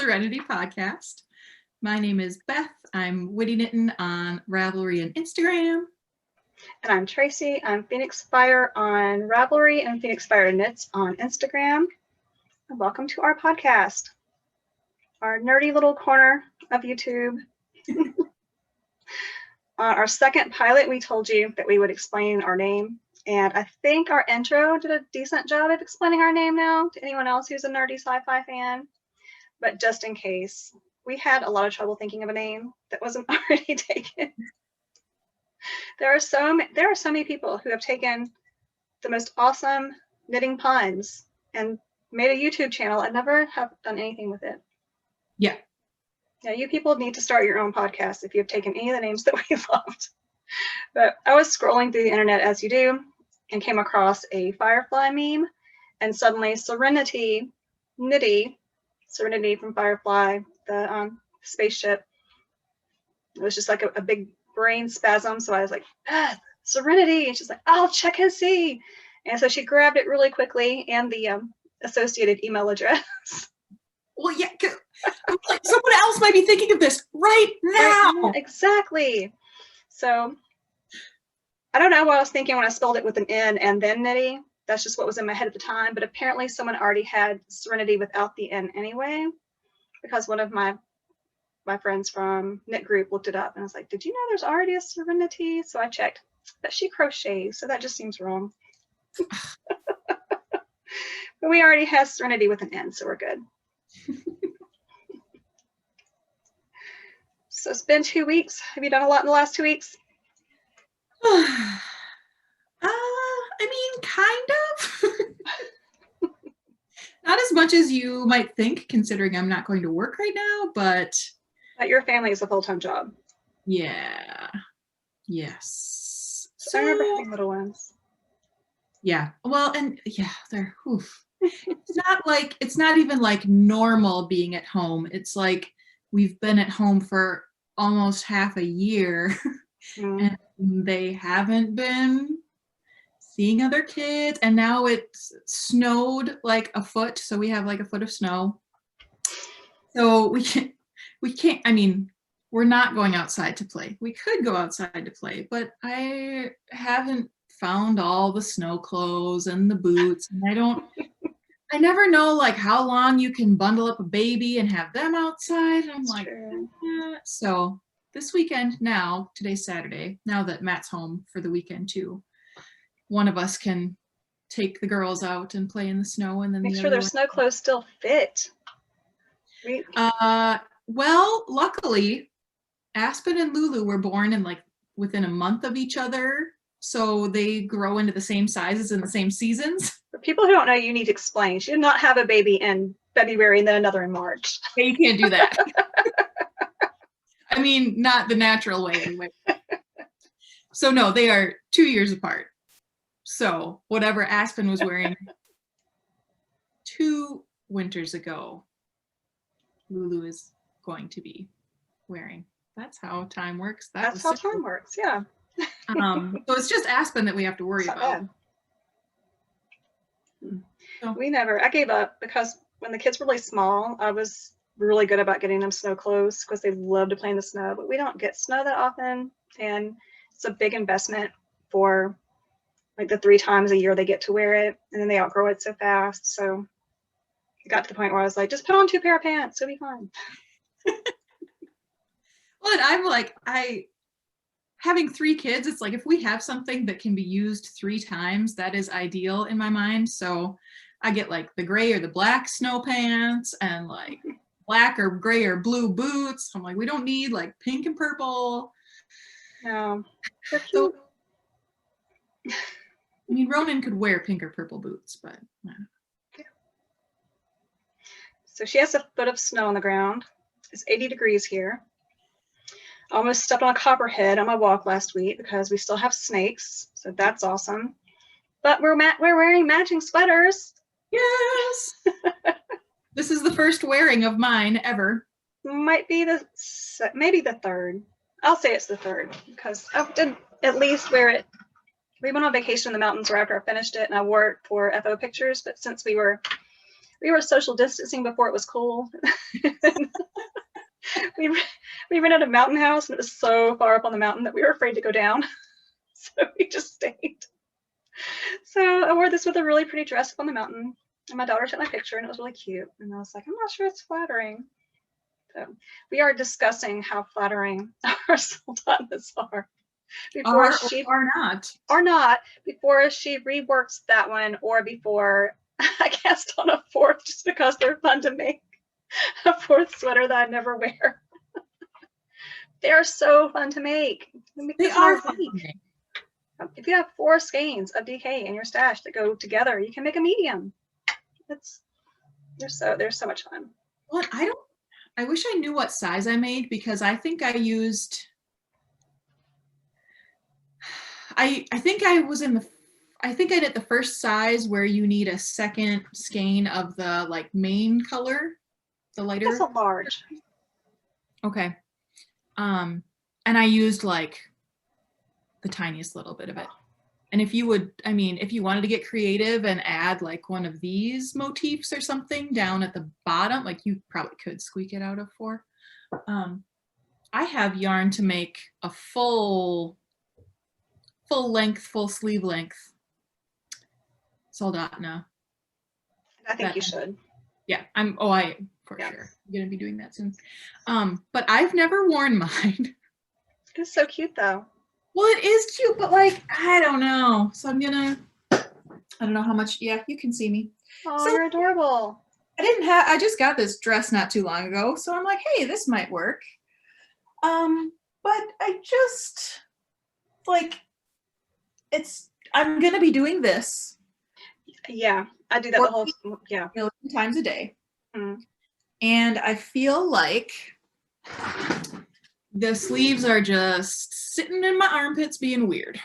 Serenity podcast. My name is Beth. I'm Witty Knitting on Ravelry and Instagram. And I'm Tracy. I'm Phoenix Fire on Ravelry and Phoenix Fire Knits on Instagram. And welcome to our podcast, our nerdy little corner of YouTube. On our second pilot, we told you that we would explain our name. And I think our intro did a decent job of explaining our name now to anyone else who's a nerdy sci-fi fan. But just in case, we had a lot of trouble thinking of a name that wasn't already taken. There are so many people who have taken the most awesome knitting puns and made a YouTube channel and never have done anything with it. Yeah. Yeah, you people need to start your own podcast if you've taken any of the names that we loved. But I was scrolling through the internet as you do and came across a Firefly meme, and suddenly Serenity from Firefly, the spaceship, it was just like a big brain spasm. So I was like, Beth, Serenity, and she's like, I'll check and see. And so she grabbed it really quickly and the associated email address. Well, yeah, like someone else might be thinking of this right now. Exactly. So I don't know what I was thinking when I spelled it with an N and then Knitty. That's just what was in my head at the time. But apparently someone already had Serenity without the N anyway, because one of my friends from Knit Group looked it up and I was like, did you know there's already a Serenity? So I checked, but she crochets, so that just seems wrong. But we already have Serenity with an N, so we're good. So it's been 2 weeks. Have you done a lot in the last 2 weeks? I mean, kind of. Not as much as you might think, considering I'm not going to work right now, but Your family is a full-time job. Yeah. Yes. So I remember having little ones. Yeah. Well, and yeah, they're oof. It's not even like normal being at home. It's like we've been at home for almost half a year and they haven't been seeing other kids, and now it's snowed like a foot, so we have like a foot of snow. So we can't, I mean, we're not going outside to play. We could go outside to play, but I haven't found all the snow clothes and the boots, and I never know like how long you can bundle up a baby and have them outside. And I'm like, yeah. So this weekend now, today's Saturday, now that Matt's home for the weekend too, one of us can take the girls out and play in the snow, and then make sure their snow clothes still fit. Well, luckily, Aspen and Lulu were born in like within a month of each other, so they grow into the same sizes in the same seasons. For people who don't know, you need to explain. She did not have a baby in February and then another in March. Yeah, you can't do that. I mean, not the natural way anyway. So no, they are 2 years apart. So whatever Aspen was wearing 2 winters ago, Lulu is going to be wearing. That's how time works. That's how time works, yeah. So it's just Aspen that we have to worry about. So. I gave up because when the kids were really small, I was really good about getting them snow clothes because they love to play in the snow, but we don't get snow that often, and it's a big investment for like the 3 times a year they get to wear it, and then they outgrow it so fast. So it got to the point where I was like, just put on 2 pair of pants, it'll be fine. Well, and I'm like, having 3 kids, it's like if we have something that can be used 3 times, that is ideal in my mind. So I get like the gray or the black snow pants and like black or gray or blue boots. I'm like, we don't need like pink and purple. No. So, I mean, Ronan could wear pink or purple boots, but no. Yeah. So she has a foot of snow on the ground. It's 80 degrees here. I almost stepped on a copperhead on my walk last week because we still have snakes, so that's awesome. But we're wearing matching sweaters. Yes. This is the first wearing of mine ever. Might be maybe the 3rd. I'll say it's the 3rd because I did at least wear it. We went on vacation in the mountains right after I finished it, and I wore it for FO pictures. But since we were we were social distancing before it was cool. we rented a mountain house, and it was so far up on the mountain that we were afraid to go down. So we just stayed. So I wore this with a really pretty dress up on the mountain, and my daughter took my picture, and it was really cute. And I was like, I'm not sure it's flattering. So we are discussing how flattering our Soldotnas are before or not before she reworks that one, or before I cast on a fourth, just because they're fun to make, a fourth sweater that I never wear. They're so fun to make. They are fun to make. If you have 4 skeins of DK in your stash that go together, you can make a medium. They're so much fun. Well, I wish I knew what size I made, because I think I used, I think I did the first size where you need a second skein of the like main color, the lighter. That's a large. Okay. And I used like the tiniest little bit of it. And if you wanted to get creative and add like one of these motifs or something down at the bottom, like you probably could squeak it out of 4. I have yarn to make a full sleeve length Soldotna. I think you should. Yeah, sure. I'm gonna be doing that soon. But I've never worn mine. It's so cute though. Well, it is cute, but like, I don't know. So I don't know how much, yeah, you can see me. Oh, you're adorable. I just got this dress not too long ago, so I'm like, hey, this might work. But I just, like, I'm gonna be doing this. Yeah, I do that a million times a day. Mm. And I feel like the sleeves are just sitting in my armpits being weird.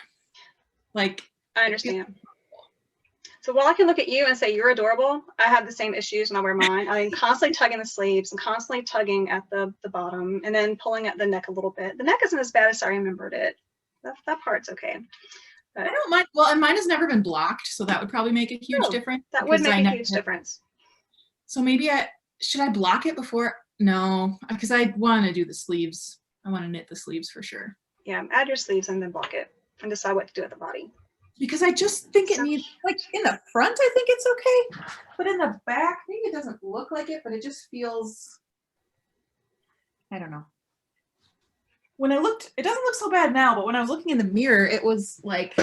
Like, I understand. So while I can look at you and say you're adorable, I have the same issues when I wear mine. I'm constantly tugging the sleeves and constantly tugging at the bottom, and then pulling at the neck a little bit. The neck isn't as bad as I remembered it. That part's okay. But I don't mind. Well, and mine has never been blocked, so that would probably make a huge difference. That would make a huge difference. So maybe should I block it before? No, because I want to do the sleeves. I want to knit the sleeves for sure. Yeah, add your sleeves and then block it and decide what to do at the body. Because I just think it needs, like in the front, I think it's okay. But in the back, maybe it doesn't look like it, but it just feels, I don't know. When I looked, it doesn't look so bad now, but when I was looking in the mirror, it was like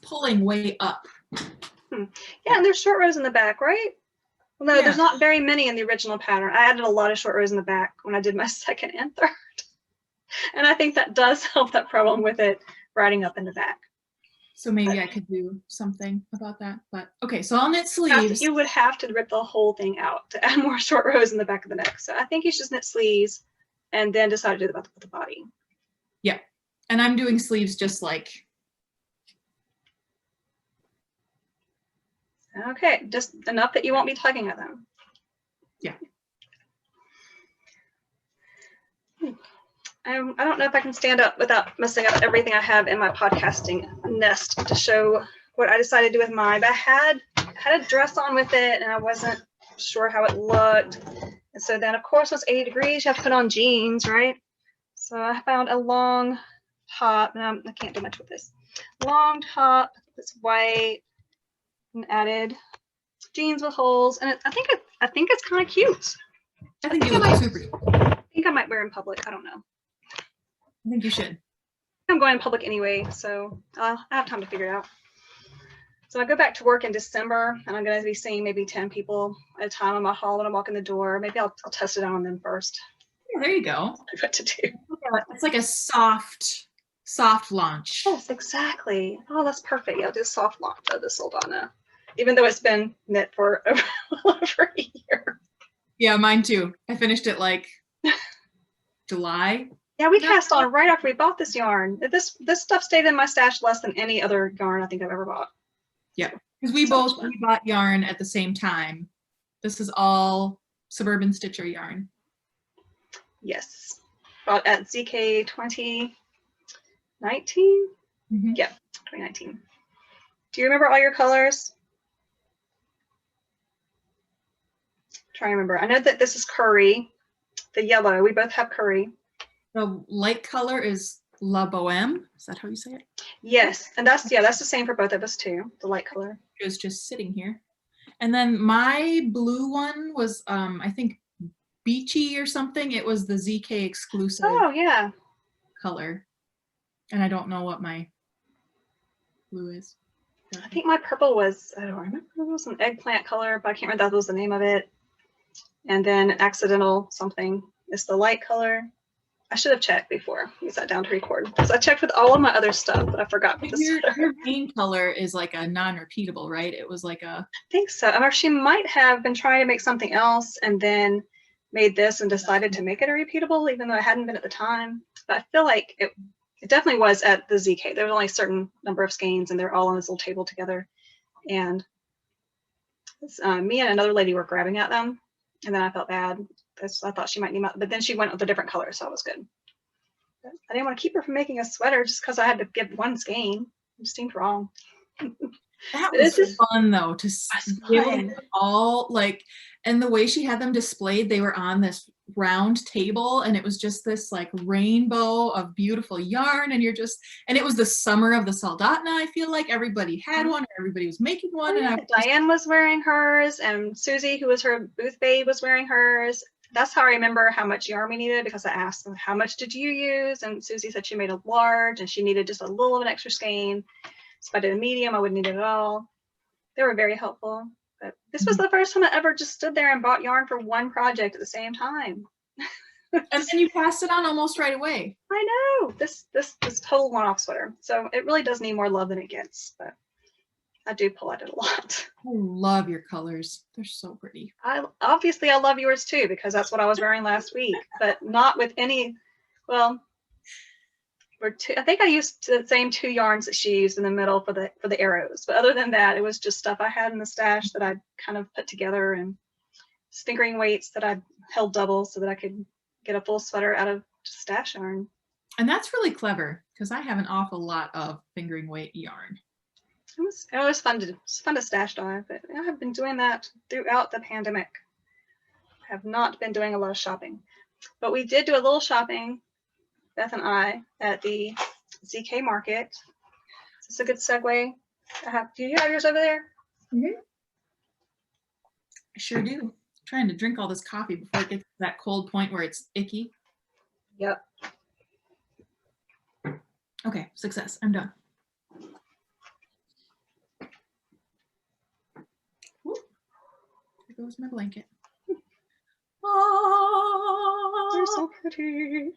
pulling way up. Yeah, and there's short rows in the back, right? Well, no, there's not very many in the original pattern. I added a lot of short rows in the back when I did my second and third. And I think that does help that problem with it riding up in the back. So maybe I could do something about that. But okay, so I'll knit sleeves. You would have to rip the whole thing out to add more short rows in the back of the neck. So I think you should knit sleeves and then decide to do the body. Yeah, and I'm doing sleeves just like. Okay, just enough that you won't be tugging at them. Yeah. I don't know if I can stand up without messing up everything I have in my podcasting nest to show what I decided to do with mine. But I had a dress on with it, and I wasn't sure how it looked. And so then, of course, it's 80 degrees. You have to put on jeans, right? So I found a long top, and I can't do much with this. Long top that's white, and added jeans with holes, and I think it's kind of cute. I think it looks super cute. I think I might wear it in public. I don't know. I think you should. I'm going in public anyway, so I have time to figure it out. So I go back to work in December, and I'm going to be seeing maybe 10 people at a time on my hall when I walk in the door. Maybe I'll test it out on them first. Yeah, there you go. What to do? It's like a soft launch. Yes, exactly. Oh, that's perfect. Yeah, I'll do a soft launch of the Soldotna, even though it's been knit for over a year. Yeah, mine too. I finished it like July. Yeah, we cast on right after we bought this yarn. This stuff stayed in my stash less than any other yarn I think I've ever bought. Yeah, because we bought yarn at the same time. This is all Suburban Stitcher yarn. Yes, bought at ZK 2019. Mm-hmm. Yeah, 2019. Do you remember all your colors? trying to remember. I know that this is curry, the yellow. We both have curry. The light color is La Boheme. Is that how you say it? Yes, and that's the same for both of us too. The light color. It was just sitting here. And then my blue one was, I think, beachy or something. It was the ZK exclusive Oh yeah. color. And I don't know what my blue is. I think my purple was, I don't remember, it was an eggplant color, but I can't remember if that was the name of it. And then accidental something is the light color. I should have checked before we sat down to record, because I checked with all of my other stuff, but I forgot. Your main color is like a non-repeatable, right? It was like a... I think so. Or she might have been trying to make something else and then made this and decided to make it a repeatable, even though it hadn't been at the time. But I feel like it definitely was at the ZK. There was only a certain number of skeins, and they're all on this little table together. And me and another lady were grabbing at them, and then I felt bad. I thought she might need my, but then she went with a different color, so it was good. But I didn't want to keep her from making a sweater just because I had to give one skein. It just seemed wrong. That was just fun though, to be able to all like, and the way she had them displayed, they were on this round table, and it was just this like rainbow of beautiful yarn, and and it was the summer of the Soldotna. I feel like everybody had one, or everybody was making one. Oh, yeah. And Diane was wearing hers, and Susie, who was her booth babe, was wearing hers. That's how I remember how much yarn we needed, because I asked them, how much did you use? And Susie said she made a large and she needed just a little of an extra skein. So if I did a medium, I wouldn't need it at all. They were very helpful. But this was the first time I ever just stood there and bought yarn for one project at the same time. And then you passed it on almost right away. I know. This total one-off sweater. So it really does need more love than it gets, but I do pull at it a lot. I love your colors. They're so pretty. Obviously I love yours too, because that's what I was wearing last week, but not with any, well, I think I used the same 2 yarns that she used in the middle for the arrows, but other than that, it was just stuff I had in the stash that I kind of put together, and fingering weights that I held double so that I could get a full sweater out of just stash yarn. And that's really clever, because I have an awful lot of fingering weight yarn. It was fun to stash dive, but I have been doing that throughout the pandemic. I have not been doing a lot of shopping, but we did do a little shopping, Beth and I, at the ZK market. Is this a good segue? Do you have yours over there? Mm-hmm. I sure do. I'm trying to drink all this coffee before it gets to that cold point where it's icky. Yep. Okay, success. I'm done. There goes my blanket. Oh, they're so pretty.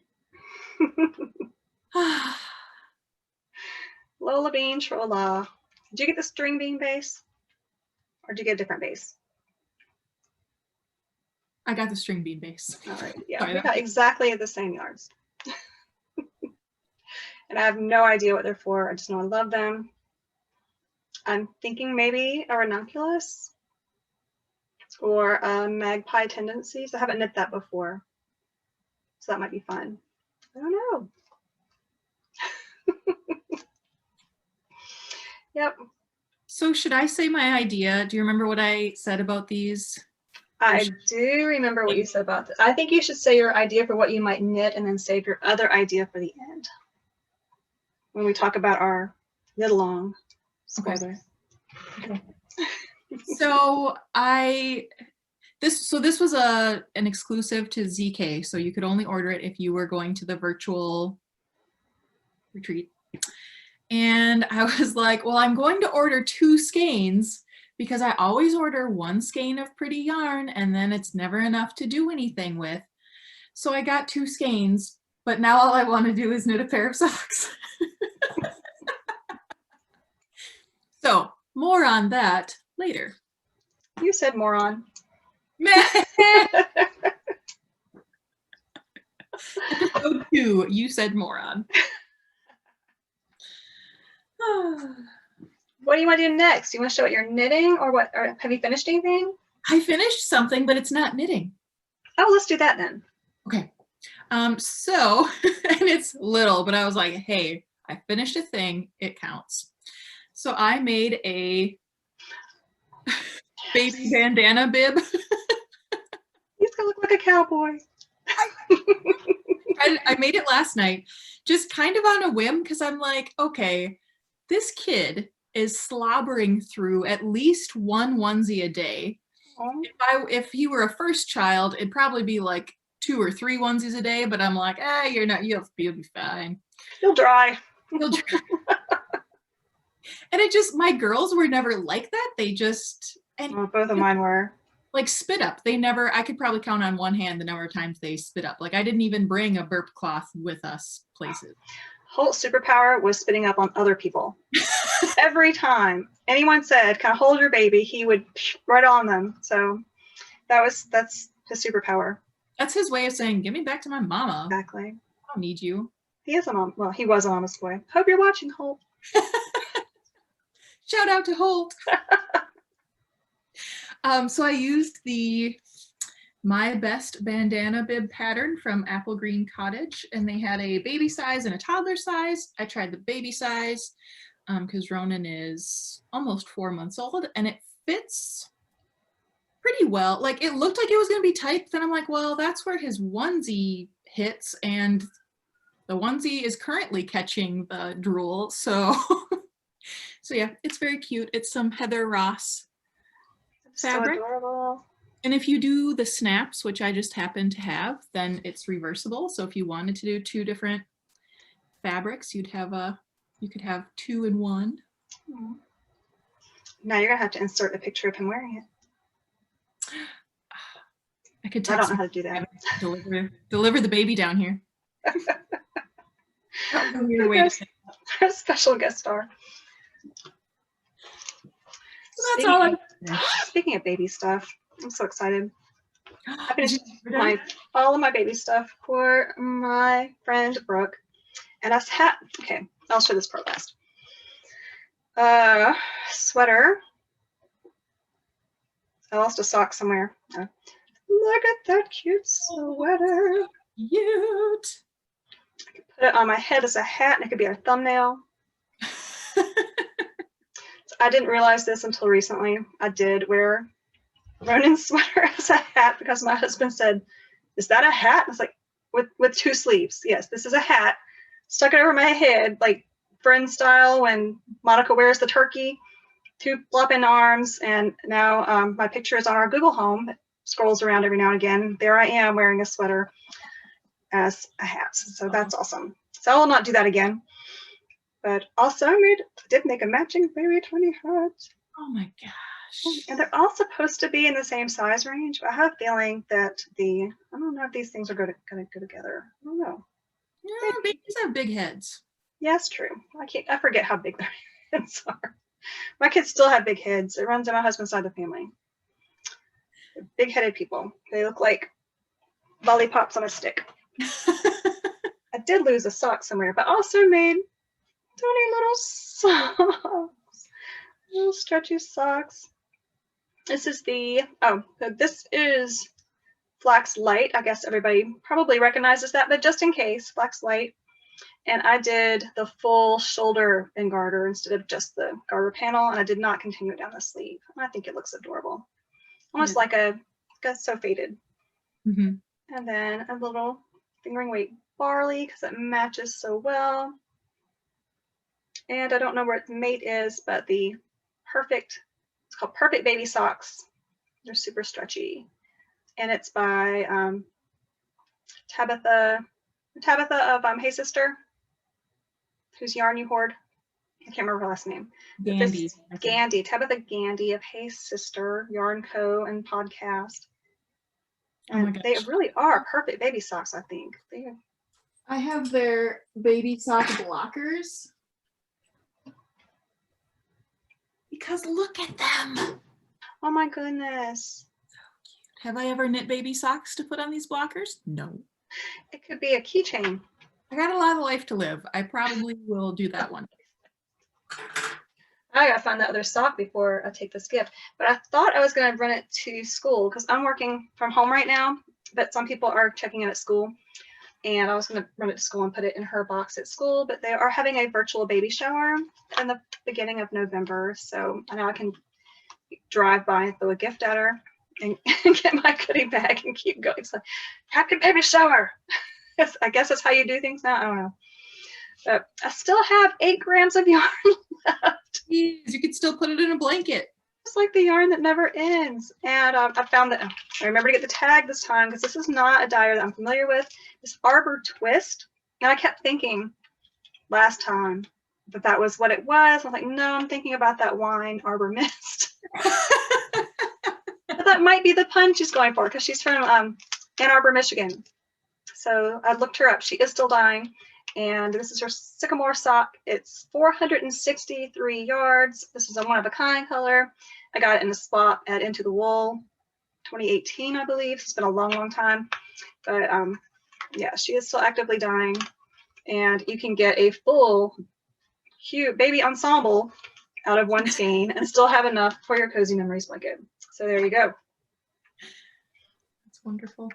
Lolabean Trolla. Did you get the string bean base, or did you get a different base? I got the string bean base. All right. Yeah, we got exactly the same yards. And I have no idea what they're for. I just know I love them. I'm thinking maybe a ranunculus or a magpie tendencies. I haven't knit that before, so that might be fun. I don't know. Yep. So should I say my idea? Do you remember what I said about these? I do remember what you said about this. I think you should say your idea for what you might knit, and then save your other idea for the end, when we talk about our knit along. Okay. So this was an exclusive to ZK, so you could only order it if you were going to the virtual retreat. And I was like, well, I'm going to order 2 skeins, because I always order 1 skein of pretty yarn, and then it's never enough to do anything with. So I got 2 skeins, but now all I want to do is knit a pair of socks. So more on that later. You said moron. Episode 2, you said moron. What do you want to do next? Do you want to show what you're knitting, or what? Or have you finished anything? I finished something, but it's not knitting. Oh, let's do that then. Okay. So, and it's little, but I was like, hey, I finished a thing, it counts. So I made a baby bandana bib. gonna look like a cowboy. I made it last night, just kind of on a whim, because I'm like, okay, this kid is slobbering through at least one onesie a day. If he were a first child, it'd probably be like 2 or 3 onesies a day, but I'm like, you'll be fine. You'll dry. You'll dry. And my girls were never like that. They just, both of mine were. Like spit up. I could probably count on one hand the number of times they spit up. Like I didn't even bring a burp cloth with us places. Holt's superpower was spitting up on other people. Every time anyone said, "Can I hold your baby?" he would right on them. So that's his superpower. That's his way of saying, "Give me back to my mama." Exactly. I don't need you. He is he was an honest boy. Hope you're watching, Holt. Shout out to Holt. So I used My Best Bandana Bib pattern from Apple Green Cottage, and they had a baby size and a toddler size. I tried the baby size because Ronan is almost 4 months old, and it fits pretty well. Like it looked like it was going to be tight, but then I'm like, well, that's where his onesie hits, and the onesie is currently catching the drool. So, so yeah, it's very cute. It's some Heather Ross fabric. So adorable. And if you do the snaps, which I just happen to have, then it's reversible. So if you wanted to do 2 different fabrics, you could have 2 in 1. Now you're gonna have to insert a picture of him wearing it. I could I don't know how to do that. Deliver the baby down here. A special guest star. So that's all. Speaking of baby stuff, I'm so excited. I finished all of my baby stuff for my friend Brooke, and okay, I'll show this part last. Sweater. I lost a sock somewhere. Look at that cute sweater. Cute. I could put it on my head as a hat, and it could be our thumbnail. I didn't realize this until recently. I did wear Ronan's sweater as a hat because my husband said, "Is that a hat?" I was like, with 2 sleeves. Yes, this is a hat. Stuck it over my head, like Friend style when Monica wears the turkey, 2 flopping arms, and now my picture is on our Google Home. It scrolls around every now and again. There I am wearing a sweater as a hat. So that's awesome. So I will not do that again. But also did make a matching baby 20 hat. Oh my gosh. And they're all supposed to be in the same size range. But I have a feeling that I don't know if these things are going to go together. I don't know. Yeah, babies have big heads. Yes, true. I forget how big their heads are. My kids still have big heads. It runs in my husband's side of the family. They're big-headed people. They look like lollipops on a stick. I did lose a sock somewhere, but also made 20 little socks, little stretchy socks. This is this is Flax Light. I guess everybody probably recognizes that, but just in case, Flax Light. And I did the full shoulder and garter instead of just the garter panel, and I did not continue it down the sleeve. I think it looks adorable, almost like so faded. Mm-hmm. And then a little fingering weight Barley because it matches so well. And I don't know where its mate is, but it's called Perfect Baby Socks. They're super stretchy. And it's by Tabitha of Hey Sister, whose yarn you hoard. I can't remember her last name. Gandy. Tabitha Gandy of Hey Sister, Yarn Co. and podcast. And they really are perfect baby socks, I think. I have their baby sock blockers. Because look at them. Oh my goodness. So cute. Have I ever knit baby socks to put on these blockers? No. It could be a keychain. I got a lot of life to live. I probably will do that one. I gotta find that other sock before I take this gift. But I thought I was gonna run it to school because I'm working from home right now, but some people are checking in at school. And I was gonna run it to school and put it in her box at school, but they are having a virtual baby shower in the beginning of November. So I know I can drive by and throw a gift at her. and get my goodie bag and keep going. So, happy baby shower. I guess that's how you do things now. I don't know. But I still have 8 grams of yarn left. Jeez, you could still put it in a blanket. It's like the yarn that never ends. And I found that, I remember to get the tag this time because this is not a dyer that I'm familiar with. This Arbor Twist. And I kept thinking last time that that was what it was. I'm like, no, I'm thinking about that wine, Arbor Mist. But that might be the pun she's going for because she's from Ann Arbor, Michigan. So I looked her up. She is still dyeing. And this is her Sycamore Sock. It's 463 yards. This is a one-of-a-kind color. I got it in the spot at Into the Wool 2018, I believe. It's been a long, long time. But yeah, she is still actively dyeing. And you can get a full, cute baby ensemble out of one skein and still have enough for your Cozy Memories blanket. So there you go. That's wonderful.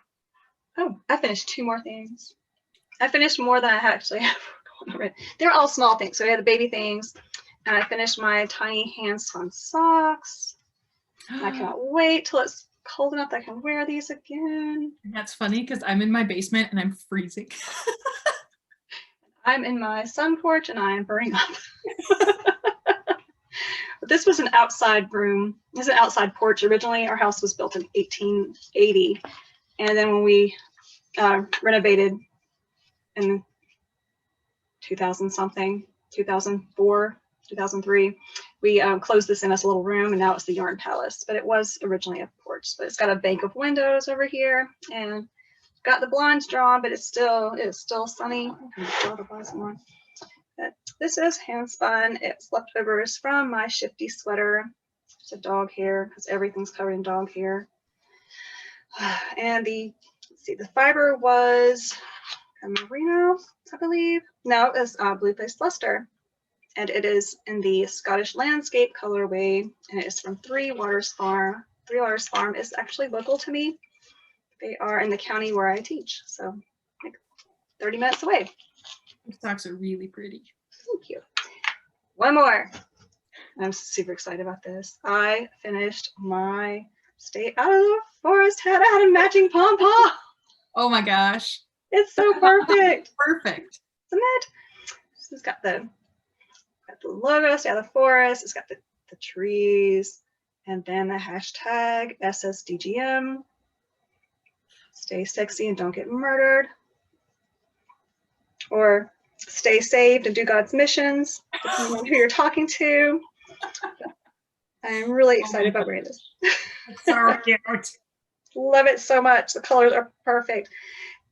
Oh, I finished 2 more things. I finished more than I actually have. They're all small things. So I had the baby things, and I finished my tiny Handspun socks. I cannot wait till it's cold enough that I can wear these again. That's funny because I'm in my basement and I'm freezing. I'm in my sun porch and I am burning up. But this was an outside room. This is an outside porch. Originally, our house was built in 1880. And then when we renovated in 2000 something, 2004, 2003, we closed this in as a little room, and now it's the yarn palace. But it was originally a porch. But it's got a bank of windows over here, and got the blinds drawn, but it's still sunny. But this is Handspun. It's leftovers from my shifty sweater. It's a dog hair because everything's covered in dog hair. And let's see, the fiber was merino, I believe. No, it's Blue Faced Luster. And it is in the Scottish Landscape colorway, and it is from Three Waters Farm. Three Waters Farm is actually local to me. They are in the county where I teach, so like 30 minutes away. These socks are really pretty. Thank you. One more. I'm super excited about this. I finished my Stay Out of the Forest hat. I had a matching pom-pom. Oh my gosh. It's so perfect. Perfect. Isn't it? It's got the logo, Stay Out of the Forest. It's got the trees, and then the hashtag SSDGM. Stay sexy and don't get murdered. Or stay saved and do God's missions, depending on who you're talking to. I'm really excited about wearing this. So cute. Love it so much. The colors are perfect.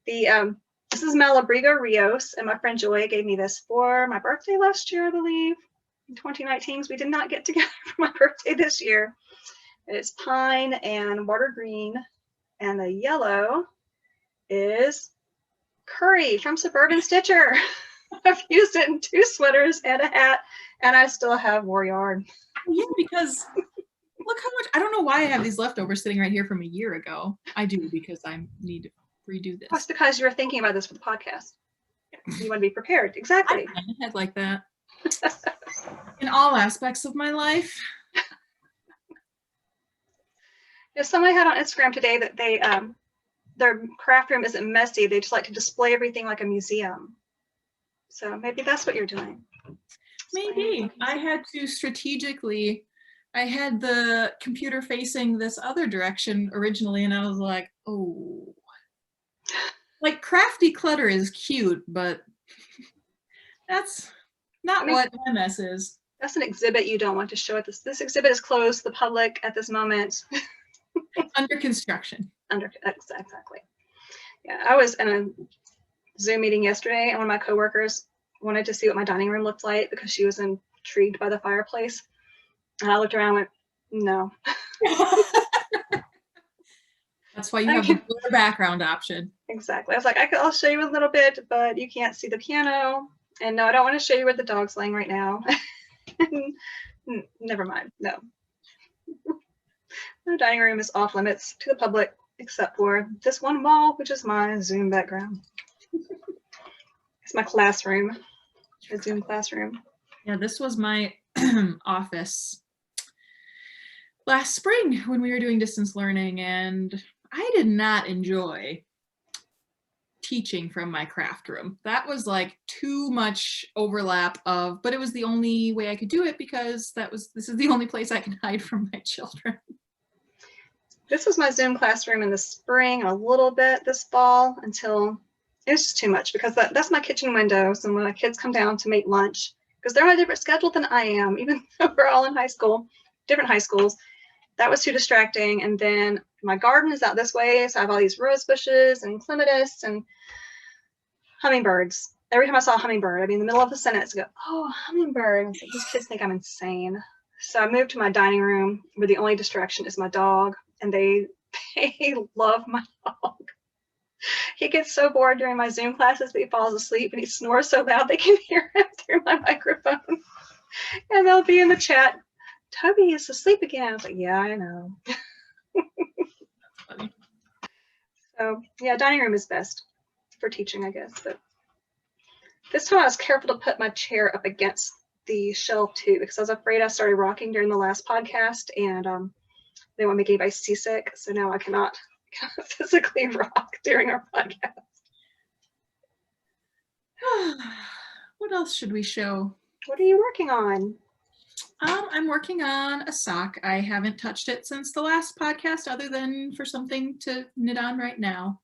This is Malabrigo Rios, and my friend Joy gave me this for my birthday last year, I believe, in 2019, because we did not get together for my birthday this year. It's pine and water green, and the yellow is Curry from Suburban Stitcher. I've used it in 2 sweaters and a hat, and I still have more yarn. Yeah, because look how much, I don't know why I have these leftovers sitting right here from a year ago. I do, because I need to redo this. That's because you were thinking about this for the podcast. You want to be prepared. Exactly. I plan ahead like that. In all aspects of my life. Somebody had on Instagram today that they their craft room isn't messy. They just like to display everything like a museum. So maybe that's what you're doing. Maybe. I had to strategically, I had the computer facing this other direction originally, and I was like, oh. Like crafty clutter is cute, but that's not what my mess is. That's an exhibit you don't want to show at this. This exhibit is closed to the public at this moment. Under construction. Exactly. Yeah, I was in a Zoom meeting yesterday, and one of my coworkers wanted to see what my dining room looked like because she was intrigued by the fireplace. And I looked around and went, no. That's why you have the blur background option. Exactly. I was like, I'll show you a little bit, but you can't see the piano. And no, I don't want to show you where the dog's laying right now. Never mind. No. The dining room is off limits to the public, except for this one wall, which is my Zoom background. It's my classroom, the Zoom classroom. Yeah, this was my office last spring when we were doing distance learning, and I did not enjoy teaching from my craft room. That was like too much overlap of, but it was the only way I could do it because this is the only place I can hide from my children. This was my Zoom classroom in the spring, a little bit this fall, until it was just too much, because that's my kitchen window. So when my kids come down to make lunch, because they're on a different schedule than I am, even though we're all in high school, different high schools, that was too distracting. And then my garden is out this way, so I have all these rose bushes and clematis and hummingbirds. Every time I saw a hummingbird, I'd be in the middle of the sentence and go, oh, hummingbird. And so these kids think I'm insane. So I moved to my dining room where the only distraction is my dog, and they love my dog. He gets so bored during my Zoom classes that he falls asleep, and he snores so loud they can hear him through my microphone. And they'll be in the chat, Toby is asleep again. I was like, yeah, I know. Funny. So yeah, dining room is best for teaching, I guess. But this time I was careful to put my chair up against the shelf too, because I was afraid I started rocking during the last podcast, and they won't make anybody seasick. So now I cannot physically rock during our podcast. What else should we show? What are you working on? I'm working on a sock. I haven't touched it since the last podcast, other than for something to knit on right now.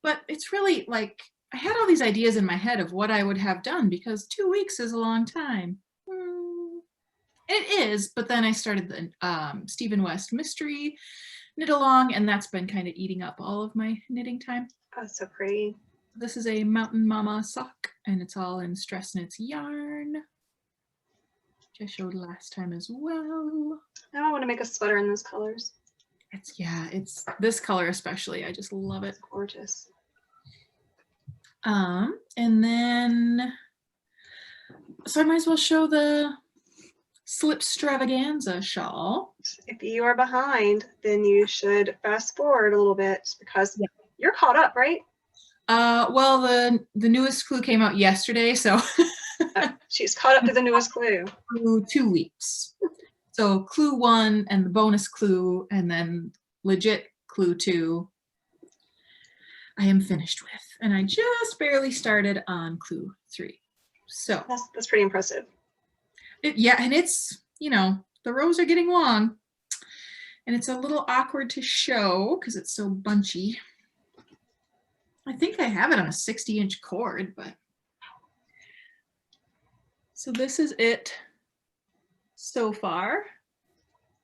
But it's really like, I had all these ideas in my head of what I would have done, because 2 weeks is a long time. It is, but then I started the Stephen West mystery knit along, and that's been kind of eating up all of my knitting time. Oh, so pretty. This is a Mountain Mama sock, and it's all in Stress Knits yarn, which I showed last time as well. Now I want to make a sweater in those colors. It's this color especially. I just love it. It's gorgeous. And then, so I might as well show the Slipstravaganza shawl. If you are behind, then you should fast forward a little bit, because you're caught up, right? Well, the newest clue came out yesterday, so she's caught up to the newest clue. 2 weeks. So clue 1 and the bonus clue, and then legit clue 2, I am finished with, and I just barely started on clue 3. So that's pretty impressive. Yeah, and it's, you know, the rows are getting long, and it's a little awkward to show because it's so bunchy. I think I have it on a 60-inch cord, but. So this is it so far.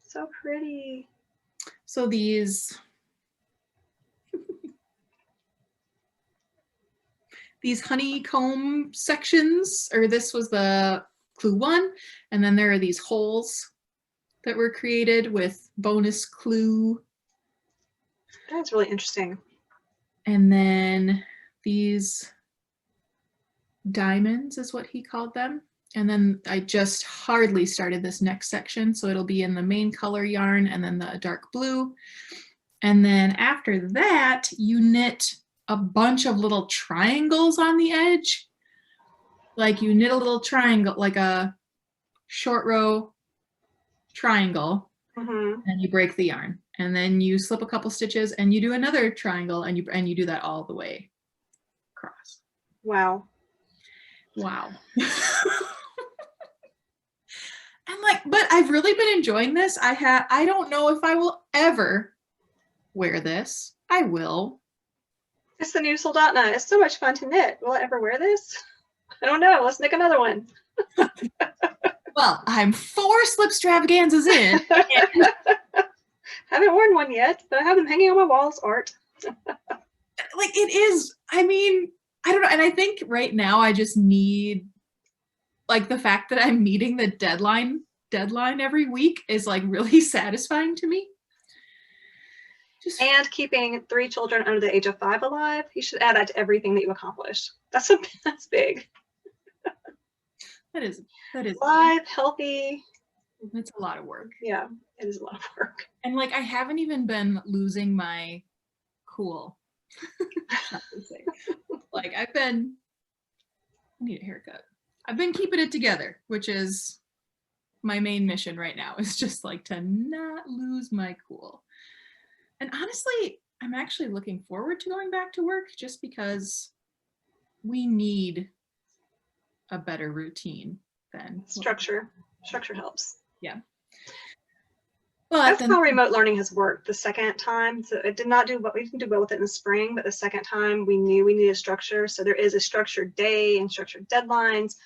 So pretty. So these honeycomb sections, or this was the clue 1, and then there are these holes that were created with bonus clue. That's really interesting. And then these diamonds is what he called them. And then I just hardly started this next section, so it'll be in the main color yarn and then the dark blue. And then after that, you knit a bunch of little triangles on the edge. Like you knit a little triangle, like a short row triangle, and you break the yarn. And then you slip a couple stitches and you do another triangle, and you do that all the way across. Wow. Wow. And like, but I've really been enjoying this. I don't know if I will ever wear this. I will. It's the new Soldotna. It's so much fun to knit. Will I ever wear this? I don't know. Let's make another one. Well, I'm 4 Slipstravaganzas in. Haven't worn one yet, but I have them hanging on my walls, art. Like it is, I mean, I don't know. And I think right now I just need, like, the fact that I'm meeting the deadline every week is like really satisfying to me. And keeping 3 children under the age of 5 alive, you should add that to everything that you accomplish. That's big. That is Alive, healthy. It's a lot of work. Yeah, it is a lot of work. And like I haven't even been losing my cool. Like I need a haircut. I've been keeping it together, which is my main mission right now is just like to not lose my cool. And honestly, I'm actually looking forward to going back to work just because we need a better routine than Structure helps. yeah. But That's then, how remote learning has worked the second time. So it did not do what we didn't do well with it in the spring, but the second time we knew we needed structure. So there is a structured day and structured deadlines.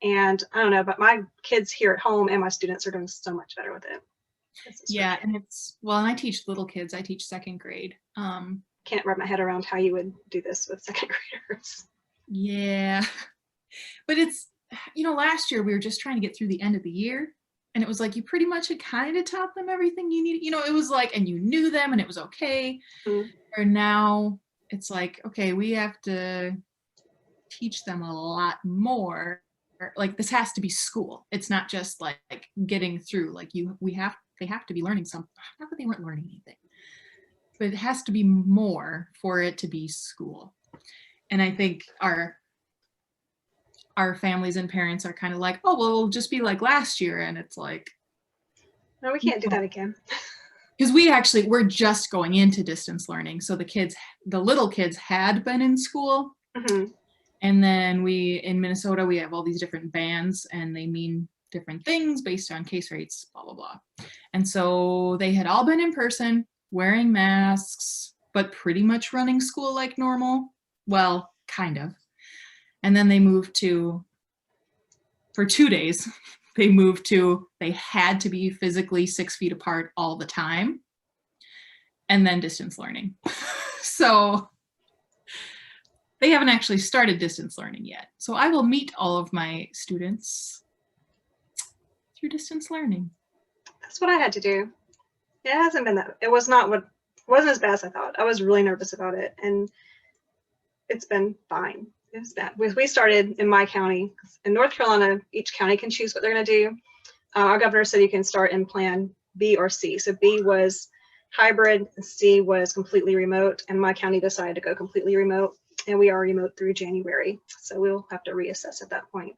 And I don't know, but my kids here at home and my students are doing so much better with it. Yeah, and it's, well, and I teach little kids. I teach second grade. Can't wrap my head around how you would do this with second graders. Yeah, but it's, you know, last year we were just trying to get through the end of the year, and it was like you pretty much had kind of taught them everything you needed. You know, it was like, and you knew them, and it was okay. Mm-hmm. Or now it's like, okay, we have to teach them a lot more. Like this has to be school. It's not just like getting through. Like they have to be learning something. Not that they weren't learning anything, but it has to be more for it to be school. And I think our families and parents are kind of like, oh, well, it'll just be like last year. And it's like, no, we can't do that again. Because we're just going into distance learning. So the little kids had been in school. Mm-hmm. And then in Minnesota, we have all these different bands and they mean different things based on case rates, blah, blah, blah. And so they had all been in person, wearing masks, but pretty much running school like normal. Well, kind of. And then they moved to, for 2 days, they had to be physically 6 feet apart all the time. And then distance learning. So they haven't actually started distance learning yet. So I will meet all of my students through distance learning. That's what I had to do. It hasn't been that, it wasn't as bad as I thought. I was really nervous about it, and it's been fine. It was bad. We started in my county. In North Carolina, each county can choose what they're going to do. Our governor said you can start in plan B or C. So B was hybrid, C was completely remote, and my county decided to go completely remote, and we are remote through January. So we'll have to reassess at that point.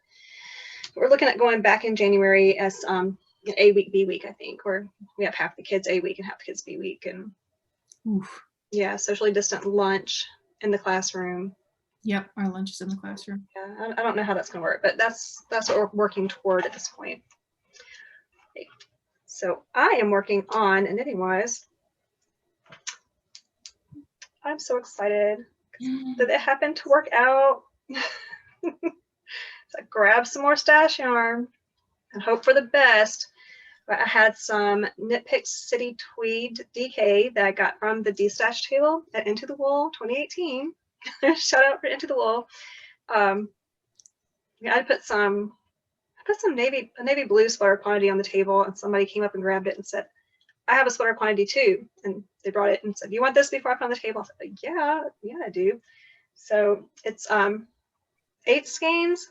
We're looking at going back in January as A week, B week, I think, where we have half the kids A week and half the kids B week. And oof. Yeah, socially distant lunch in the classroom. Yep, our lunch is in the classroom. Yeah, I don't know how that's going to work, but that's what we're working toward at this point. Okay. So I am working on, and knitting wise, I'm so excited that it happened to work out. So I grabbed some more stash yarn and hope for the best. But I had some Knit Picks City Tweed DK that I got from the D-Stash table at Into the Wool 2018. Shout out for Into the Wool. Yeah, I put some navy blue sweater quantity on the table, and somebody came up and grabbed it and said, I have a sweater quantity too. And they brought it and said, you want this before I put on the table? I said, yeah, I do. So it's 8 skeins.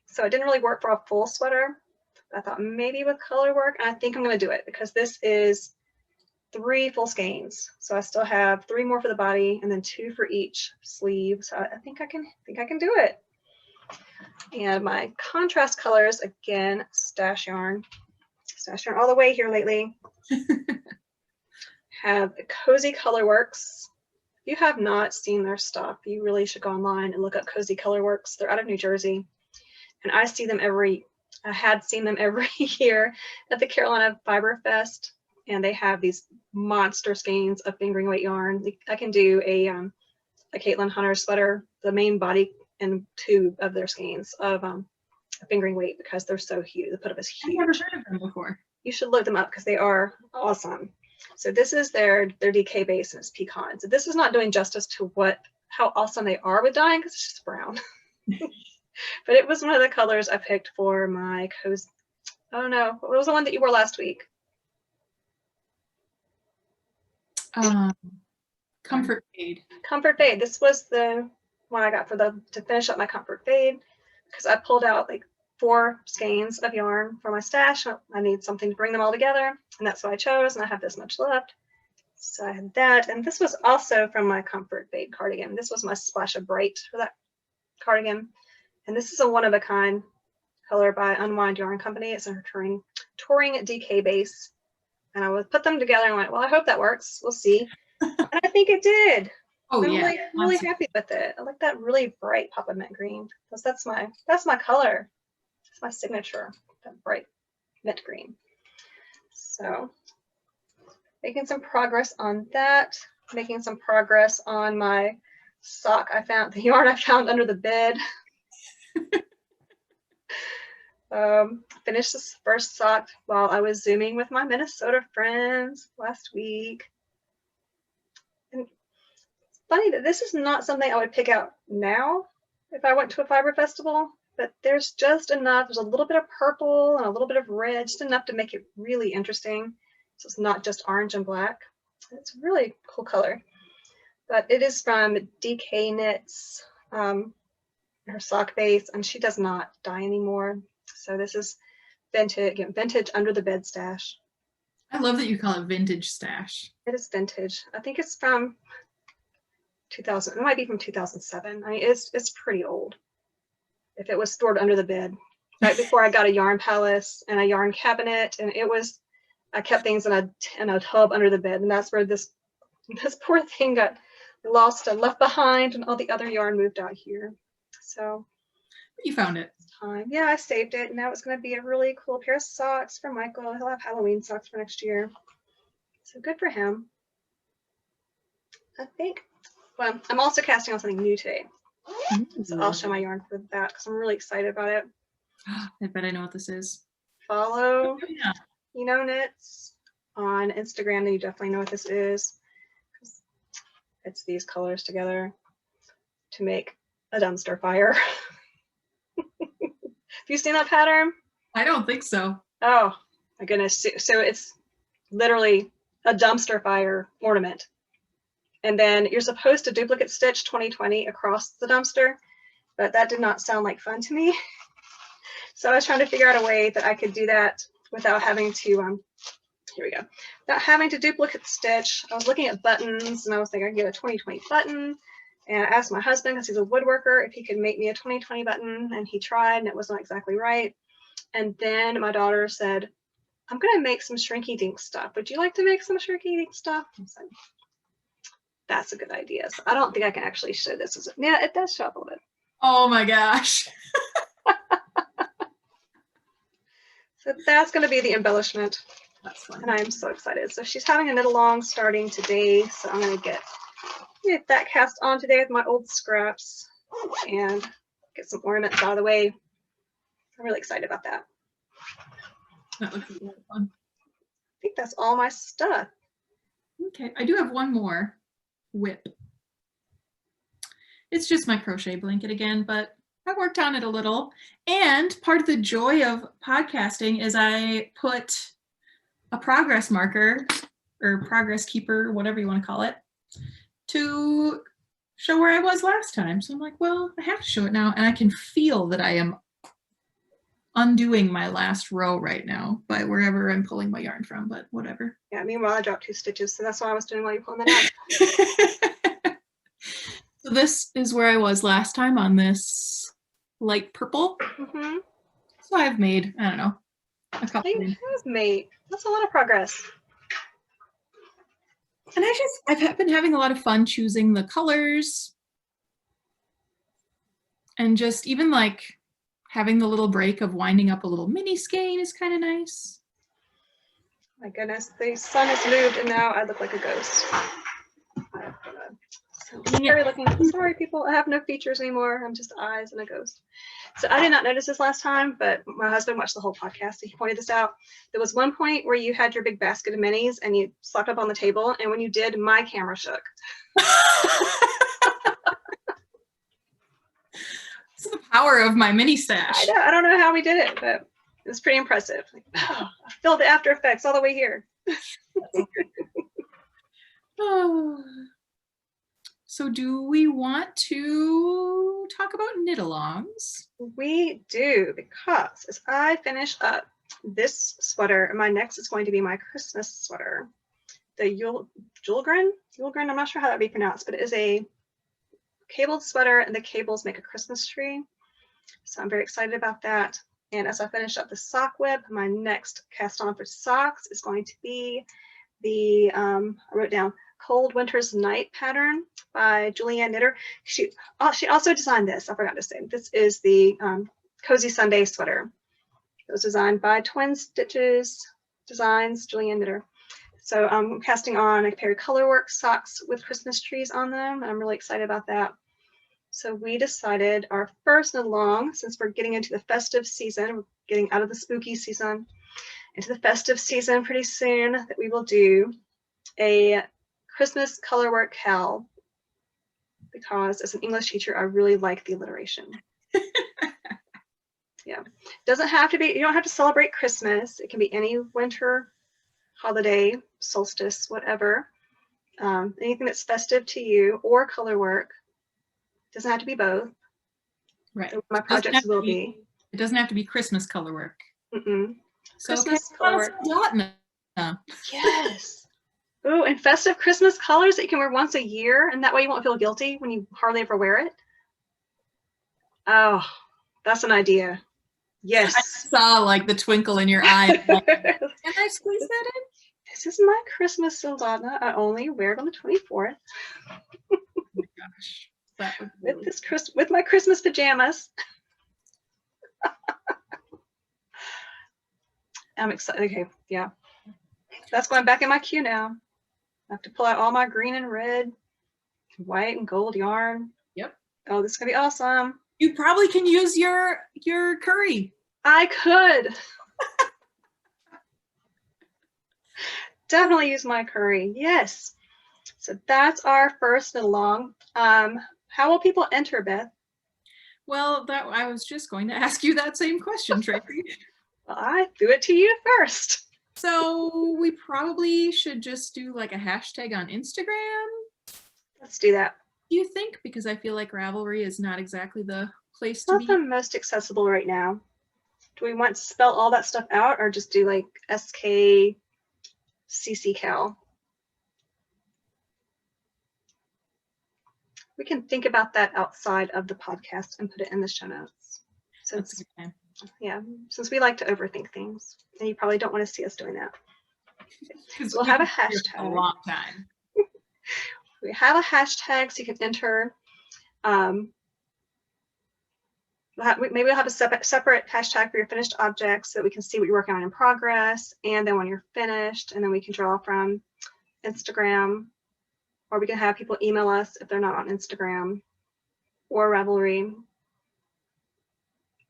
So it didn't really work for a full sweater. I thought maybe with color work, and I think I'm going to do it because this is 3 full skeins. So I still have 3 more for the body and then 2 for each sleeve. So I think I can do it. And my contrast colors, again, stash yarn all the way here lately. Have Cozy Colorworks. If you have not seen their stuff, you really should go online and look up Cozy Colorworks. They're out of New Jersey, and I had seen them every year at the Carolina Fiber Fest, and they have these monster skeins of fingering weight yarn. I can do a Caitlin Hunter sweater, the main body and 2 of their skeins of fingering weight because they're so huge. The put-up is huge. I've never heard of them before. You should look them up because they are awesome. So this is their DK base, and it's pecan. So this is not doing justice to how awesome they are with dyeing because it's just brown. But it was one of the colors I picked for my cozy. Oh no, what was the one that you wore last week? Comfort Fade. Comfort Fade. This was the one I got to finish up my Comfort Fade because I pulled out like 4 skeins of yarn for my stash. I need something to bring them all together, and that's what I chose, and I have this much left. So I had that, and this was also from my Comfort Fade cardigan. This was my Splash of Bright for that cardigan, and this is a one-of-a-kind color by Unwind Yarn Company. It's a touring DK base. And I would put them together and went, well, I hope that works. We'll see. And I think it did. Oh, I'm yeah. really happy with it. I like that really bright pop of mint green, because that's my color. It's my signature, that bright mint green. So making some progress on that, making some progress on my sock. The yarn I found under the bed. Finished this first sock while I was Zooming with my Minnesota friends last week. And it's funny that this is not something I would pick out now if I went to a fiber festival, but there's just enough. There's a little bit of purple and a little bit of red, just enough to make it really interesting. So it's not just orange and black. It's a really cool color. But it is from DK Knits, her sock base, and she does not dye anymore. So this is vintage, again, vintage under the bed stash. I love that you call it vintage stash. It is vintage. I think it's from 2000. It might be from 2007. I mean, it's pretty old. If it was stored under the bed, right before I got a yarn palace and a yarn cabinet, and I kept things in a tub under the bed, and that's where this poor thing got lost and left behind, and all the other yarn moved out here. So you found it. Yeah, I saved it, and now it's going to be a really cool pair of socks for Michael. He'll have Halloween socks for next year, so good for him. I think. Well, I'm also casting on something new today, so I'll show my yarn for that because I'm really excited about it. I bet I know what this is. Follow Knits on Instagram, and you definitely know what this is. It's these colors together to make a dumpster fire. Have you seen that pattern? I don't think so. Oh my goodness. So it's literally a dumpster fire ornament. And then you're supposed to duplicate stitch 2020 across the dumpster, but that did not sound like fun to me. So I was trying to figure out a way that I could do that without having to, here we go, without having to duplicate stitch. I was looking at buttons, and I was thinking I could get a 2020 button. And I asked my husband, because he's a woodworker, if he could make me a 2020 button, and he tried, and it was not exactly right. And then my daughter said, I'm going to make some shrinky dink stuff. Would you like to make some shrinky dink stuff? I said, that's a good idea. So I don't think I can actually show this. Yeah, it does show up a little bit. Oh my gosh. So that's going to be the embellishment. That's fun. And I am so excited. So she's having a knit along starting today. So I'm going to get that cast on today with my old scraps and get some ornaments out of the way. I'm really excited about that. That looks like a lot of fun. I think that's all my stuff. Okay, I do have one more whip. It's just my crochet blanket again, but I worked on it a little. And part of the joy of podcasting is I put a progress marker or progress keeper, whatever you want to call it, to show where I was last time. So I'm like, well, I have to show it now. And I can feel that I am undoing my last row right now by wherever I'm pulling my yarn from, but whatever. Yeah, meanwhile, I dropped 2 stitches. So that's what I was doing while you're pulling that out. So this is where I was last time on this light purple. Mm-hmm. So I've made, I don't know, a couple. That's a lot of progress. And I've been having a lot of fun choosing the colors. And just even like having the little break of winding up a little mini skein is kind of nice. My goodness, the sun has moved and now I look like a ghost. Sorry people, I have no features anymore. I'm just eyes and a ghost. So I did not notice this last time, but my husband watched the whole podcast and he pointed this out. There was one point where you had your big basket of minis and you slapped up on the table, and when you did, my camera shook. It's the power of my mini stash. I don't know how we did it, but it was pretty impressive. I feel the after effects all the way here. Oh. So do we want to talk about knit-alongs? We do, because as I finish up this sweater, my next is going to be my Christmas sweater. The Julgren, I'm not sure how that would be pronounced, but it is a cabled sweater, and the cables make a Christmas tree. So I'm very excited about that. And as I finish up the sock web, my next cast on for socks is going to be the, I wrote down Cold Winter's Night pattern by Julianne Knitter. She also designed this. I forgot to say, this is the Cozy Sunday sweater. It was designed by Twin Stitches Designs, Julianne Knitter. So I'm casting on a pair of colorwork socks with Christmas trees on them. I'm really excited about that. So we decided our first knit along, since we're getting into the festive season, we're getting out of the spooky season into the festive season pretty soon, that we will do a Christmas colorwork cowl, because as an English teacher, I really like the alliteration. Yeah, doesn't have to be, you don't have to celebrate Christmas. It can be any winter holiday, solstice, whatever. Anything that's festive to you, or colorwork. Doesn't have to be both. Right. My projects will be. It doesn't have to be Christmas color work. So Christmas color work. Soldotna. Yes. Ooh, and festive Christmas colors that you can wear once a year, and that way you won't feel guilty when you hardly ever wear it. Oh, that's an idea. Yes. I saw like the twinkle in your eye. Can I squeeze that in? This is my Christmas Soldotna. I only wear it on the 24th. Oh my gosh. That would really with my Christmas pajamas. I'm excited. Okay, yeah. That's going back in my queue now. I have to pull out all my green and red, white and gold yarn. Yep. Oh, this is gonna be awesome. You probably can use your curry. I could. Definitely use my curry. Yes. So that's our first knit along. How will people enter, Beth? Well, I was just going to ask you that same question, Tracy. Well, I threw it to you first. So we probably should just do like a hashtag on Instagram. Let's do that. Do you think? Because I feel like Ravelry is not exactly the place It's to not be. the most accessible right now. Do we want to spell all that stuff out, or just do like SKCCCal? We can think about that outside of the podcast and put it in the show notes. Since, yeah, since we like to overthink things, and you probably don't want to see us doing that. We'll have a hashtag. A long time. We have a hashtag so you can enter. Maybe we'll have a separate hashtag for your finished objects so that we can see what you're working on in progress, and then when you're finished, and then we can draw from Instagram, or we can have people email us if they're not on Instagram or Ravelry.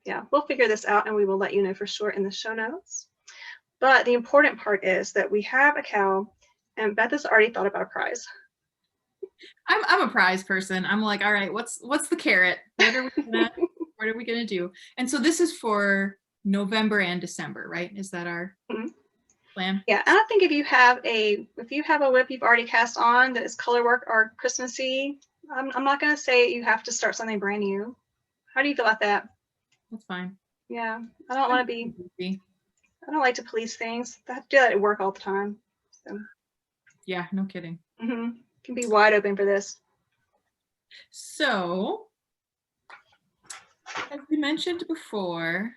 Yeah, we'll figure this out and we will let you know for sure in the show notes. But the important part is that we have a cow, and Beth has already thought about a prize. I'm a prize person. I'm like, all right, what's the carrot? What are we gonna do? And so this is for November and December, right? Is that our plan? Yeah, and I think if you have a whip you've already cast on that is colorwork or Christmassy, I'm not gonna say you have to start something brand new. How do you feel about that? That's fine. Yeah, I don't want to be. I don't like to police things. I have to do that at work all the time. So. Yeah, no kidding. Can be wide open for this. So, as we mentioned before,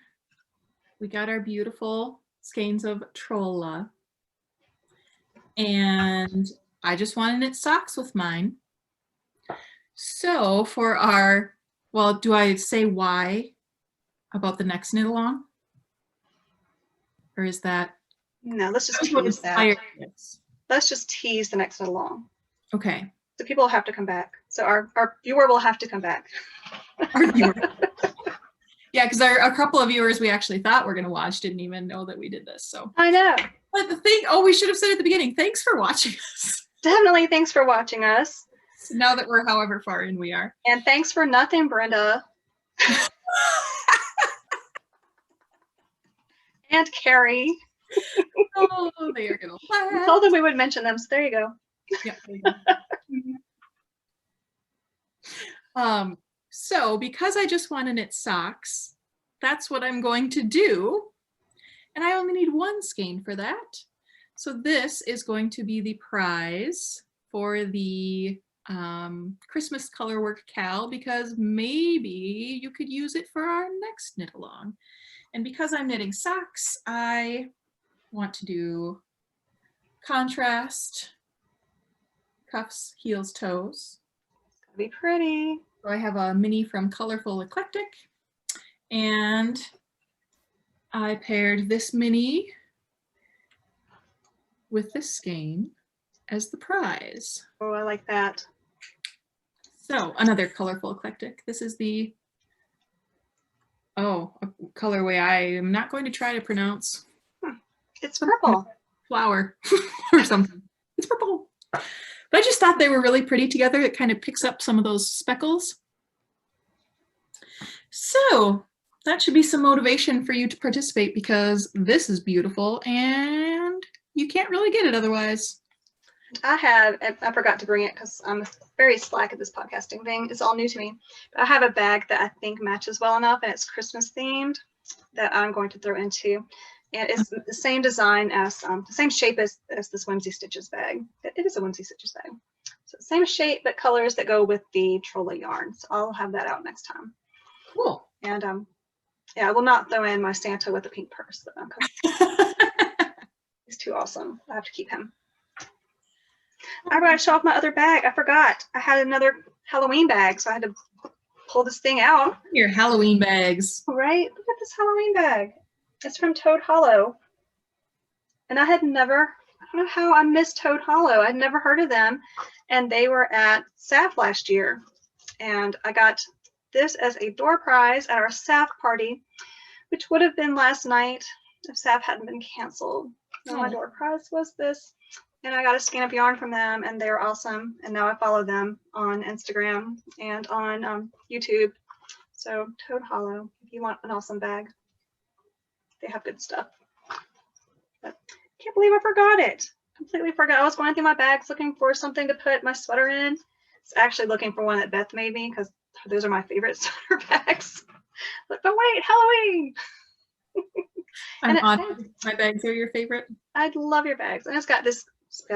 we got our beautiful skeins of Trolla, and I just want to knit socks with mine. So for our, well, do I say why about the next knit along? Or is that? No, let's just tease that. Let's just tease the next knit along. Okay. So people will have to come back. So our viewer will have to come back. Our viewer. Yeah, because a couple of viewers we actually thought were going to watch didn't even know that we did this. So I know. But the thing, we should have said at the beginning, thanks for watching us. Definitely thanks for watching us. So now that we're however far in we are. And thanks for nothing, Brenda. And Carrie. Oh, they are going to laugh. We told them we would mention them, so there you go. Yeah, there you go. So because I just want to knit socks, that's what I'm going to do. And I only need one skein for that. So this is going to be the prize for the Christmas colorwork cowl, because maybe you could use it for our next knit along. And because I'm knitting socks, I want to do contrast, cuffs, heels, toes. It's gonna be pretty. So I have a mini from Colorful Eclectic, and I paired this mini with this skein as the prize. Oh, I like that. So another Colorful Eclectic. This is the, a colorway I am not going to try to pronounce. It's purple. Flower or something. It's purple. But I just thought they were really pretty together. It kind of picks up some of those speckles. So that should be some motivation for you to participate, because this is beautiful and you can't really get it otherwise. I forgot to bring it because I'm very slack at this podcasting thing. It's all new to me. But I have a bag that I think matches well enough, and it's Christmas themed, that I'm going to throw into. And it's the same design as, the same shape as this Whimsy Stitches bag. It is a Whimsy Stitches bag. So same shape, but colors that go with the Trolla yarn. So I'll have that out next time. Cool. And yeah, I will not throw in my Santa with a pink purse, though. He's too awesome. I have to keep him. I gotta show off my other bag. I forgot. I had another Halloween bag, so I had to pull this thing out. Your Halloween bags. Right? Look at this Halloween bag. It's from Toad Hollow. And I had never, I don't know how I missed Toad Hollow. I'd never heard of them. And they were at SAF last year. And I got this as a door prize at our SAF party, which would have been last night if SAF hadn't been canceled. So my door prize was this. And I got a skein of yarn from them, and they were awesome. And now I follow them on Instagram and on YouTube. So Toad Hollow, if you want an awesome bag, they have good stuff. But I can't believe I forgot it. Completely forgot. I was going through my bags looking for something to put my sweater in. It's actually looking for one that Beth made me, because those are my favorite sweater bags. But wait, Halloween! I'm honored. My bags are your favorite. I love your bags. And it's got this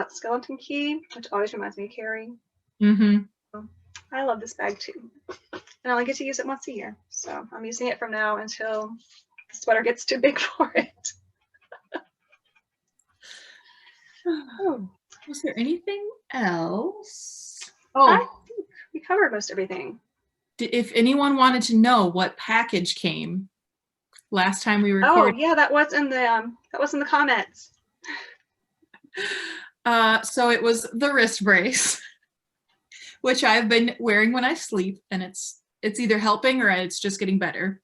skeleton key, which always reminds me of Carrie. Mm-hmm. So I love this bag too. And I only get to use it once a year. So I'm using it from now until the sweater gets too big for it. Oh, was there anything else? I think we covered most everything. If anyone wanted to know what package came last time we recorded. Oh yeah, that was in the comments. So it was the wrist brace, which I've been wearing when I sleep, and it's either helping or it's just getting better.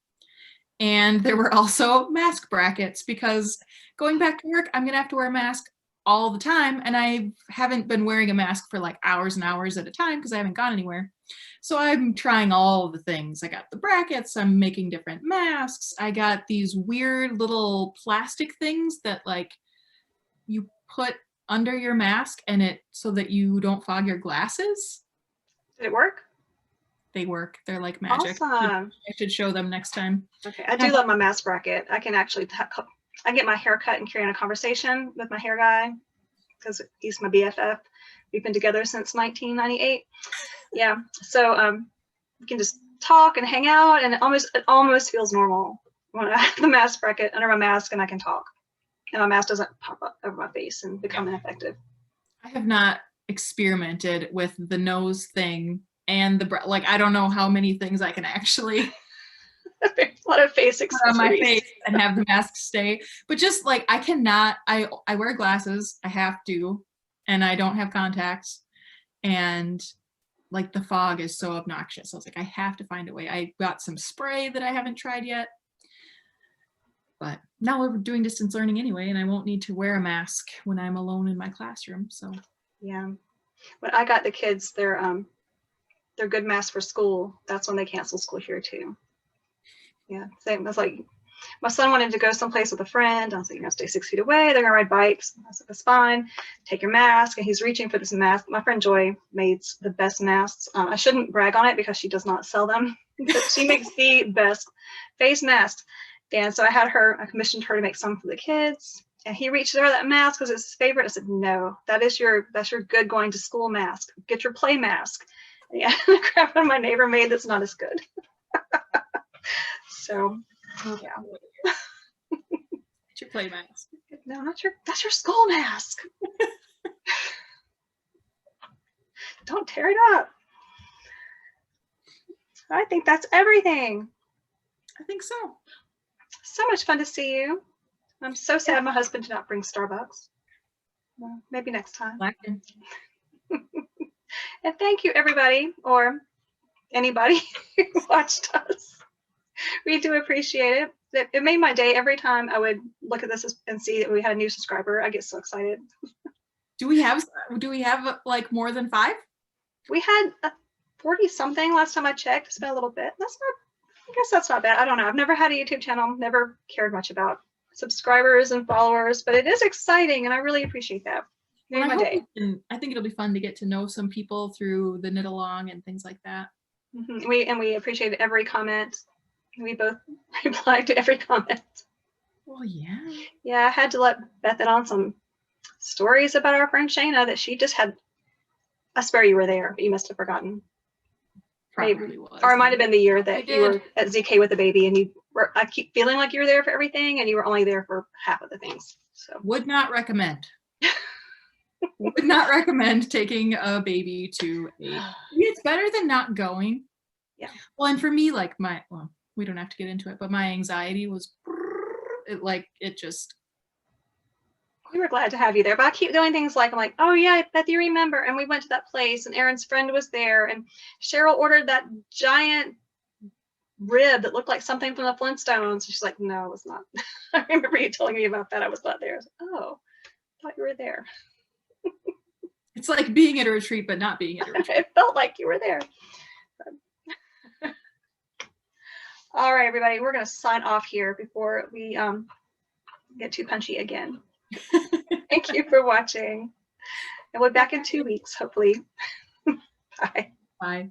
And there were also mask brackets, because going back to work, I'm gonna have to wear a mask all the time, and I haven't been wearing a mask for like hours and hours at a time because I haven't gone anywhere. So I'm trying all the things. I got the brackets, I'm making different masks. I got these weird little plastic things that like you put under your mask and it so that you don't fog your glasses. Did it work? They work. They're like magic. Awesome. I should show them next time. Okay, I do love my mask bracket. I can actually I get my hair cut and carry on a conversation with my hair guy because he's my BFF. We've been together since 1998. Yeah, so we can just talk and hang out, and it almost feels normal when I have the mask bracket under my mask and I can talk, and my mask doesn't pop up over my face and become ineffective. I have not experimented with the nose thing and the like. I don't know how many things I can actually a lot of face put on my face and have the mask stay. But just like I cannot. I wear glasses. I have to, and I don't have contacts, and like the fog is so obnoxious. I was like, I have to find a way. I got some spray that I haven't tried yet. But now we're doing distance learning anyway, and I won't need to wear a mask when I'm alone in my classroom. So yeah, when I got the kids, they're good masks for school. That's when they canceled school here too. Yeah, same. I was like, my son wanted to go someplace with a friend. I was like, stay 6 feet away. They're gonna ride bikes. I was like, that's fine. Take your mask. And he's reaching for this mask. My friend Joy made the best masks. I shouldn't brag on it because she does not sell them, but she makes the best face masks. And so I commissioned her to make some for the kids. And he reached for that mask because it's his favorite. I said, no, that's your good going to school mask. Get your play mask. And yeah, the crap one my neighbor made that's not as good. So yeah. It's your play mask. No, that's your skull mask. Don't tear it up. I think that's everything. I think so. So much fun to see you. I'm so sad my husband did not bring Starbucks. Well, maybe next time. Lacking. And thank you, everybody, or anybody who watched us. We do appreciate it. It made my day every time I would look at this and see that we had a new subscriber. I get so excited. Do we have like more than 5? We had 40 something last time I checked. It's been a little bit. I guess that's not bad. I don't know. I've never had a YouTube channel, never cared much about subscribers and followers, but it is exciting and I really appreciate that. Made my day. I think it'll be fun to get to know some people through the knit along and things like that. Mm-hmm. We appreciate every comment. We both replied to every comment. Well, yeah. Yeah, I had to let Beth in on some stories about our friend Shayna that she just had. I swear you were there, but you must have forgotten. Probably was. Or it might have been the year that you were at ZK with the baby and I keep feeling like you were there for everything and you were only there for half of the things. So would not recommend. Would not recommend taking a baby to a. It's better than not going. Yeah. Well, and for me, like we don't have to get into it, but my anxiety was it just. We were glad to have you there, but I keep doing things like, I'm like, oh yeah, Beth, you remember, and we went to that place and Erin's friend was there and Cheryl ordered that giant rib that looked like something from the Flintstones. She's like, no, it was not. I remember you telling me about that. I was not there. I was like, oh, I thought you were there. It's like being at a retreat, but not being at a retreat. It felt like you were there. All right, everybody, we're going to sign off here before we get too punchy again. Thank you for watching. And we'll be back in 2 weeks, hopefully. Bye. Bye.